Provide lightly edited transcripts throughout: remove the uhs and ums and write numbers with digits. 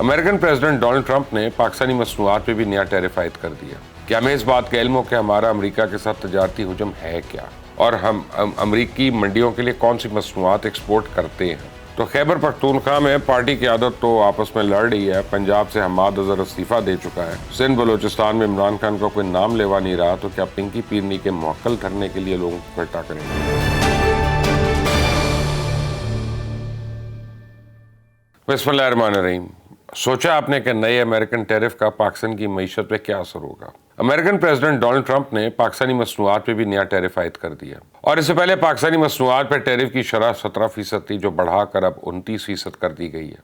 American president Donald Trump نے پاکستانی مصنوعات پہ بھی نیا ٹیرف عائد کر دیا کہ ہمیں اس بات کا علم ہو کہ ہمارا امریکہ کے ساتھ تجارتی حجم ہے کیا اور ہم امریکی منڈیوں کے لیے کون سی مصنوعات ایکسپورٹ کرتے ہیں۔ تو خیبر پختونخوا میں پارٹی قیادت تو آپس میں لڑ رہی ہے، پنجاب سے حماد اظہر استعفیٰ دے چکا ہے، سندھ بلوچستان میں عمران خان کا کوئی نام لیوا نہیں رہا، تو کیا پنکی پیرنی کے موکل دھرنے کے لیے لوگوں کو اکٹھا کریں گے؟ بسم اللہ الرحمن الرحیم۔ سوچا آپ نے کہ نئے امریکن ٹیرف کا پاکستان کی معیشت پہ کیا اثر ہوگا؟ امریکن پریزیڈنٹ ڈونلڈ ٹرمپ نے پاکستانی مصنوعات پہ بھی نیا ٹیرف عائد کر دیا، اور اس سے پہلے پاکستانی مصنوعات پہ ٹیرف کی شرح 17% تھی، جو بڑھا کر اب 29% کر دی گئی ہے۔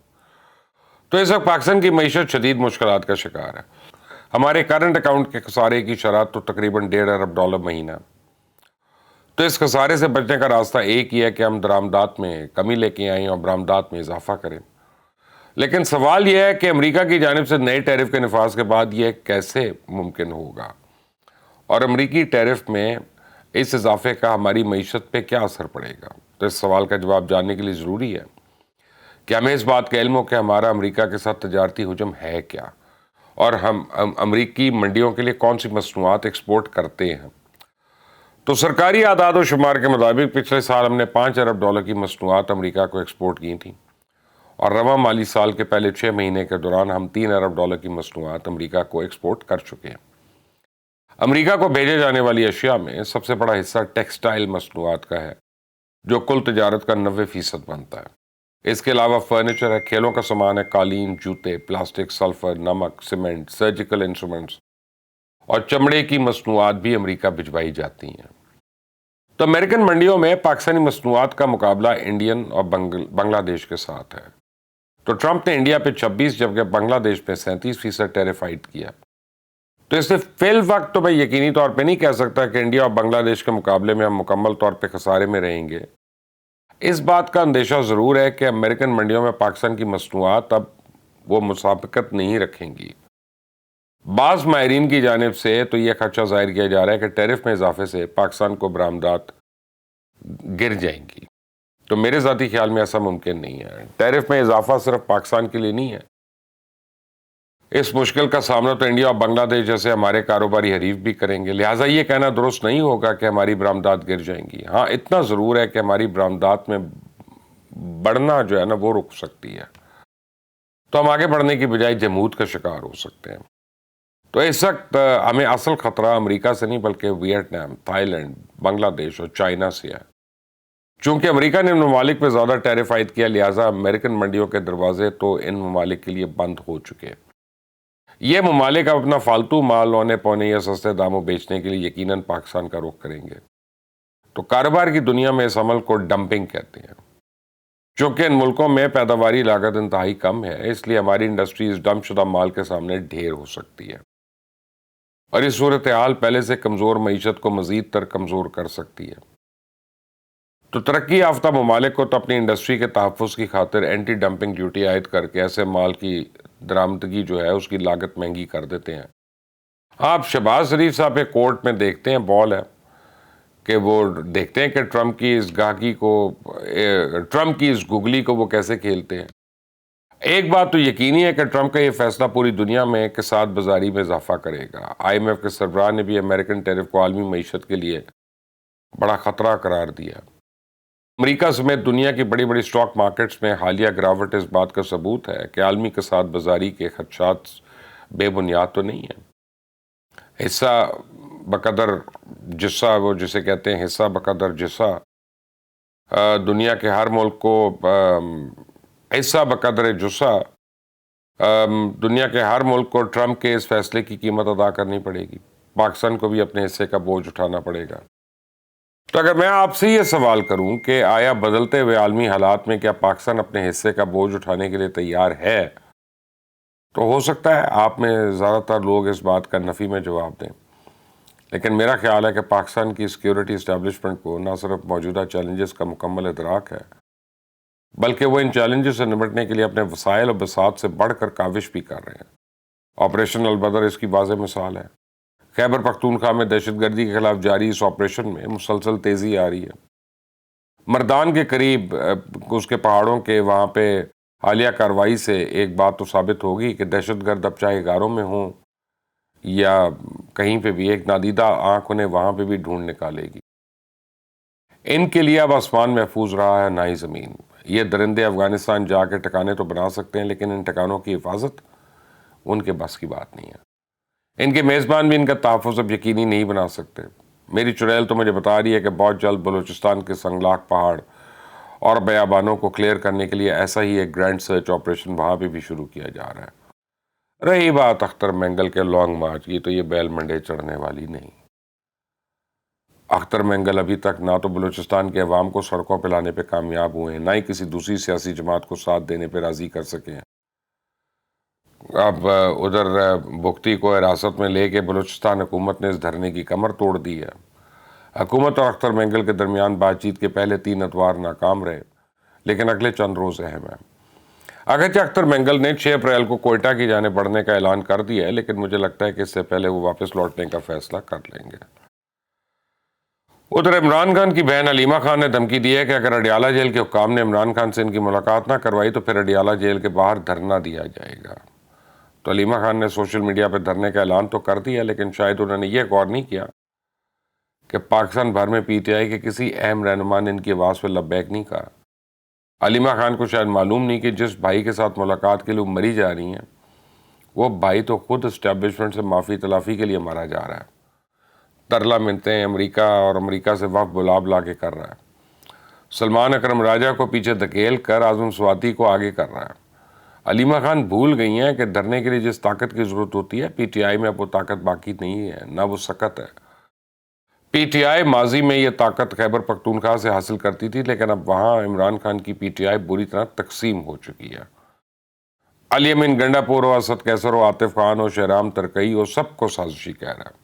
تو اس وقت پاکستان کی معیشت شدید مشکلات کا شکار ہے۔ ہمارے کرنٹ اکاؤنٹ کے خسارے کی شرح تو تقریباً $1.5 ارب مہینہ۔ تو اس خسارے سے بچنے کا راستہ ایک ہی ہے کہ ہم درآمدات میں کمی لے کے آئیں اور برآمدات میں اضافہ کریں۔ لیکن سوال یہ ہے کہ امریکہ کی جانب سے نئے ٹیرف کے نفاذ کے بعد یہ کیسے ممکن ہوگا، اور امریکی ٹیرف میں اس اضافے کا ہماری معیشت پہ کیا اثر پڑے گا؟ تو اس سوال کا جواب جاننے کے لیے ضروری ہے کہ ہمیں اس بات کا علم ہو کہ ہمارا امریکہ کے ساتھ تجارتی حجم ہے کیا اور ہم امریکی منڈیوں کے لیے کون سی مصنوعات ایکسپورٹ کرتے ہیں۔ تو سرکاری اعداد و شمار کے مطابق پچھلے سال ہم نے $5 ارب کی مصنوعات امریکہ کو ایکسپورٹ کی تھیں، اور رواں مالی سال کے پہلے 6 مہینے کے دوران ہم $3 ارب کی مصنوعات امریکہ کو ایکسپورٹ کر چکے ہیں۔ امریکہ کو بھیجے جانے والی اشیاء میں سب سے بڑا حصہ ٹیکسٹائل مصنوعات کا ہے، جو کل تجارت کا 90% بنتا ہے۔ اس کے علاوہ فرنیچر ہے، کھیلوں کا سامان ہے، قالین، جوتے، پلاسٹک، سلفر، نمک، سیمنٹ، سرجیکل انسٹرومنٹس اور چمڑے کی مصنوعات بھی امریکہ بھجوائی جاتی ہیں۔ تو امریکن منڈیوں میں پاکستانی مصنوعات کا مقابلہ انڈین اور بنگلہ دیش کے ساتھ ہے۔ تو ٹرمپ نے انڈیا پہ 26 جبکہ بنگلہ دیش پہ 37% ٹیرف عائد کیا۔ تو اس سے فی الوقت تو میں یقینی طور پہ نہیں کہہ سکتا کہ انڈیا اور بنگلہ دیش کے مقابلے میں ہم مکمل طور پہ خسارے میں رہیں گے۔ اس بات کا اندیشہ ضرور ہے کہ امریکن منڈیوں میں پاکستان کی مصنوعات اب وہ مسابقت نہیں رکھیں گی۔ بعض ماہرین کی جانب سے تو یہ خدشہ ظاہر کیا جا رہا ہے کہ ٹیرف میں اضافے سے پاکستان کو برآمدات گر جائیں گی۔ تو میرے ذاتی خیال میں ایسا ممکن نہیں ہے۔ ٹیرف میں اضافہ صرف پاکستان کے لیے نہیں ہے، اس مشکل کا سامنا تو انڈیا اور بنگلہ دیش جیسے ہمارے کاروباری حریف بھی کریں گے، لہٰذا یہ کہنا درست نہیں ہوگا کہ ہماری برآمدات گر جائیں گی۔ ہاں، اتنا ضرور ہے کہ ہماری برآمدات میں بڑھنا جو ہے نا وہ رک سکتی ہے، تو ہم آگے بڑھنے کی بجائے جمود کا شکار ہو سکتے ہیں۔ تو اس وقت ہمیں اصل خطرہ امریکہ سے نہیں بلکہ ویتنام، تھائی لینڈ، بنگلہ دیش اور چائنا سے ہے۔ چونکہ امریکہ نے ان ممالک پہ زیادہ ٹیرف عائد کیا، لہٰذا امریکن منڈیوں کے دروازے تو ان ممالک کے لیے بند ہو چکے ہیں۔ یہ ممالک اب اپنا فالتو مال لونے پونے یا سستے داموں بیچنے کے لیے یقیناً پاکستان کا رخ کریں گے۔ تو کاروبار کی دنیا میں اس عمل کو ڈمپنگ کہتے ہیں۔ چونکہ ان ملکوں میں پیداواری لاگت انتہائی کم ہے، اس لیے ہماری انڈسٹریز ڈمپ شدہ مال کے سامنے ڈھیر ہو سکتی ہے، اور یہ صورتحال پہلے سے کمزور معیشت کو مزید تر کمزور کر سکتی ہے۔ تو ترقی یافتہ ممالک کو تو اپنی انڈسٹری کے تحفظ کی خاطر اینٹی ڈمپنگ ڈیوٹی عائد کر کے ایسے مال کی درآمدگی جو ہے اس کی لاگت مہنگی کر دیتے ہیں۔ آپ شہباز شریف صاحب کے کورٹ میں دیکھتے ہیں بال ہے کہ وہ دیکھتے ہیں کہ ٹرمپ کی اس گگلی کو وہ کیسے کھیلتے ہیں۔ ایک بات تو یقینی ہے کہ ٹرمپ کا یہ فیصلہ پوری دنیا میں اقتصاد بازاری میں اضافہ کرے گا۔ IMF کے سربراہ نے بھی امریکن ٹیرف کو عالمی معیشت کے لیے بڑا خطرہ قرار دیا۔ امریکہ سمیت دنیا کی بڑی بڑی اسٹاک مارکیٹس میں حالیہ گراوٹ اس بات کا ثبوت ہے کہ عالمی اقتصاد بازاری کے خدشات بے بنیاد تو نہیں ہیں۔ حصہ بقدر جسہ، وہ جسے کہتے ہیں حصہ بقدر جسہ، دنیا کے ہر ملک کو حصہ بقدر جسہ، دنیا کے ہر ملک کو ٹرمپ کے اس فیصلے کی قیمت ادا کرنی پڑے گی۔ پاکستان کو بھی اپنے حصے کا بوجھ اٹھانا پڑے گا۔ تو اگر میں آپ سے یہ سوال کروں کہ آیا بدلتے ہوئے عالمی حالات میں کیا پاکستان اپنے حصے کا بوجھ اٹھانے کے لیے تیار ہے، تو ہو سکتا ہے آپ میں زیادہ تر لوگ اس بات کا نفی میں جواب دیں، لیکن میرا خیال ہے کہ پاکستان کی سیکیورٹی اسٹیبلشمنٹ کو نہ صرف موجودہ چیلنجز کا مکمل ادراک ہے، بلکہ وہ ان چیلنجز سے نمٹنے کے لیے اپنے وسائل اور بساط سے بڑھ کر کاوش بھی کر رہے ہیں۔ آپریشن البدر اس کی واضح مثال ہے۔ خیبر پختونخوا میں دہشت گردی کے خلاف جاری اس آپریشن میں مسلسل تیزی آ رہی ہے۔ مردان کے قریب اس کے پہاڑوں کے وہاں پہ حالیہ کارروائی سے ایک بات تو ثابت ہوگی کہ دہشت گرد اب چاہے غاروں میں ہوں یا کہیں پہ بھی، ایک نادیدہ آنکھ انہیں وہاں پہ بھی ڈھونڈ نکالے گی۔ ان کے لیے اب آسمان محفوظ رہا ہے، نہ ہی زمین۔ یہ درندے افغانستان جا کے ٹھکانے تو بنا سکتے ہیں، لیکن ان ٹھکانوں کی حفاظت ان کے بس کی بات نہیں ہے۔ ان کے میزبان بھی ان کا تحفظ اب یقینی نہیں بنا سکتے۔ میری چڑیل تو مجھے بتا رہی ہے کہ بہت جلد بلوچستان کے سنگلاخ پہاڑ اور بیابانوں کو کلیئر کرنے کے لیے ایسا ہی ایک گرینڈ سرچ آپریشن وہاں پہ بھی شروع کیا جا رہا ہے۔ رہی بات اختر مینگل کے لانگ مارچ کی، تو یہ بیل منڈے چڑھنے والی نہیں۔ اختر مینگل ابھی تک نہ تو بلوچستان کے عوام کو سڑکوں پہ لانے پہ کامیاب ہوئے ہیں، نہ ہی کسی دوسری سیاسی جماعت کو ساتھ دینے پہ راضی کر سکے ہیں۔ اب ادھر بگٹی کو حراست میں لے کے بلوچستان حکومت نے اس دھرنے کی کمر توڑ دی ہے۔ حکومت اور اختر مینگل کے درمیان بات چیت کے پہلے 3 اتوار ناکام رہے، لیکن اگلے چند روز اہم ہیں۔ اگرچہ اختر مینگل نے 6 اپریل کو کوئٹہ کی جانب بڑھنے کا اعلان کر دیا ہے، لیکن مجھے لگتا ہے کہ اس سے پہلے وہ واپس لوٹنے کا فیصلہ کر لیں گے۔ ادھر عمران خان کی بہن علیمہ خان نے دھمکی دی ہے کہ اگر اڈیالہ جیل کے حکام نے عمران خان سے ان کی ملاقات نہ کروائی تو پھر اڈیالہ جیل کے باہر دھرنا دیا جائے گا۔ تو علیمہ خان نے سوشل میڈیا پہ دھرنے کا اعلان تو کر دیا، لیکن شاید انہوں نے یہ غور نہیں کیا کہ پاکستان بھر میں پی ٹی آئی کے کسی اہم رہنما نے ان کی آواز پہ لبیک نہیں کہا۔ علیمہ خان کو شاید معلوم نہیں کہ جس بھائی کے ساتھ ملاقات کے لیے مری جا رہی ہیں، وہ بھائی تو خود اسٹیبلشمنٹ سے معافی تلافی کے لیے مارا جا رہا ہے۔ ترلا منتیں امریکہ اور امریکہ سے وفد بلا کے کر رہا ہے۔ سلمان اکرم راجہ کو پیچھے دھکیل کر اعظم سواتی کو آگے کر رہا ہے۔ علیمہ خان بھول گئی ہیں کہ دھرنے کے لیے جس طاقت کی ضرورت ہوتی ہے، پی ٹی آئی میں اب وہ طاقت باقی نہیں ہے، نہ وہ سکت ہے۔ پی ٹی آئی ماضی میں یہ طاقت خیبر پختونخوا سے حاصل کرتی تھی، لیکن اب وہاں عمران خان کی پی ٹی آئی بری طرح تقسیم ہو چکی ہے۔ علی امین گنڈا پور و اسد کیسر و عاطف خان و شہرام ترکئی وہ سب کو سازشی کہہ رہا ہے،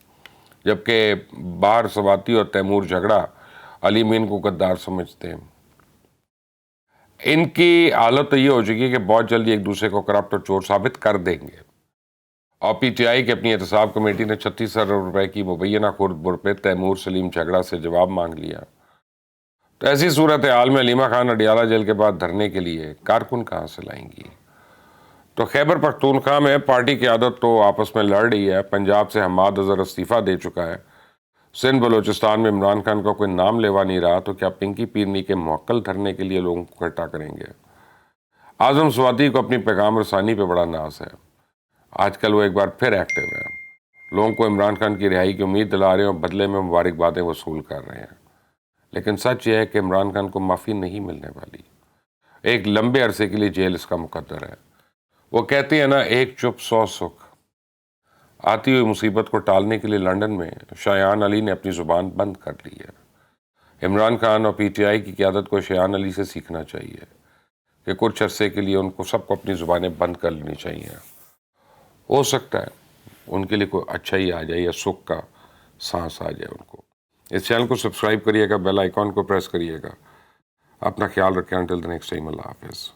جبکہ باہر سواتی اور تیمور جھگڑا علی امین کو غدار سمجھتے ہیں۔ ان کی حالت تو یہ ہو چکی ہے کہ بہت جلدی ایک دوسرے کو کرپٹ اور چور ثابت کر دیں گے، اور پی ٹی آئی کی اپنی احتساب کمیٹی نے 36 ارب روپے کی مبینہ خرد بر پہ تیمور سلیم جھگڑا سے جواب مانگ لیا۔ تو ایسی صورتحال میں علیمہ خان اڈیالہ جیل کے بعد دھرنے کے لیے کارکن کہاں سے لائیں گی؟ تو خیبر پختونخوا میں پارٹی قیادت تو آپس میں لڑ رہی ہے۔ پنجاب سے حماد اظہر استعفیٰ دے چکا ہے۔ سندھ بلوچستان میں عمران خان کا کوئی نام لیوا نہیں رہا، تو کیا پنکی پیرنی کے موکل دھرنے کے لیے لوگوں کو اکٹھا کریں گے؟ اعظم سواتی کو اپنی پیغام رسانی پہ بڑا ناز ہے۔ آج کل وہ ایک بار پھر ایکٹیو ہے، لوگوں کو عمران خان کی رہائی کی امید دلا رہے ہیں اور بدلے میں مبارکبادیں وصول کر رہے ہیں۔ لیکن سچ یہ ہے کہ عمران خان کو معافی نہیں ملنے والی۔ ایک لمبے عرصے کے لیے جیل اس کا مقدر ہے۔ وہ کہتے ہیں نا، ایک چپ 100 سکھ۔ آتی ہوئی مصیبت کو ٹالنے کے لیے لندن میں شایان علی نے اپنی زبان بند کر لی ہے۔ عمران خان اور پی ٹی آئی کی قیادت کو شایان علی سے سیکھنا چاہیے کہ کچھ عرصے کے لیے ان کو سب کو اپنی زبانیں بند کر لینی چاہیے۔ ہو سکتا ہے ان کے لیے کوئی اچھا ہی آ جائے یا سکھ کا سانس آ جائے ان کو۔ اس چینل کو سبسکرائب کریے گا، بیل آئیکن کو پریس کریے گا۔ اپنا خیال رکھیں۔ انٹل دی نیکسٹ ٹائم، اللہ حافظ۔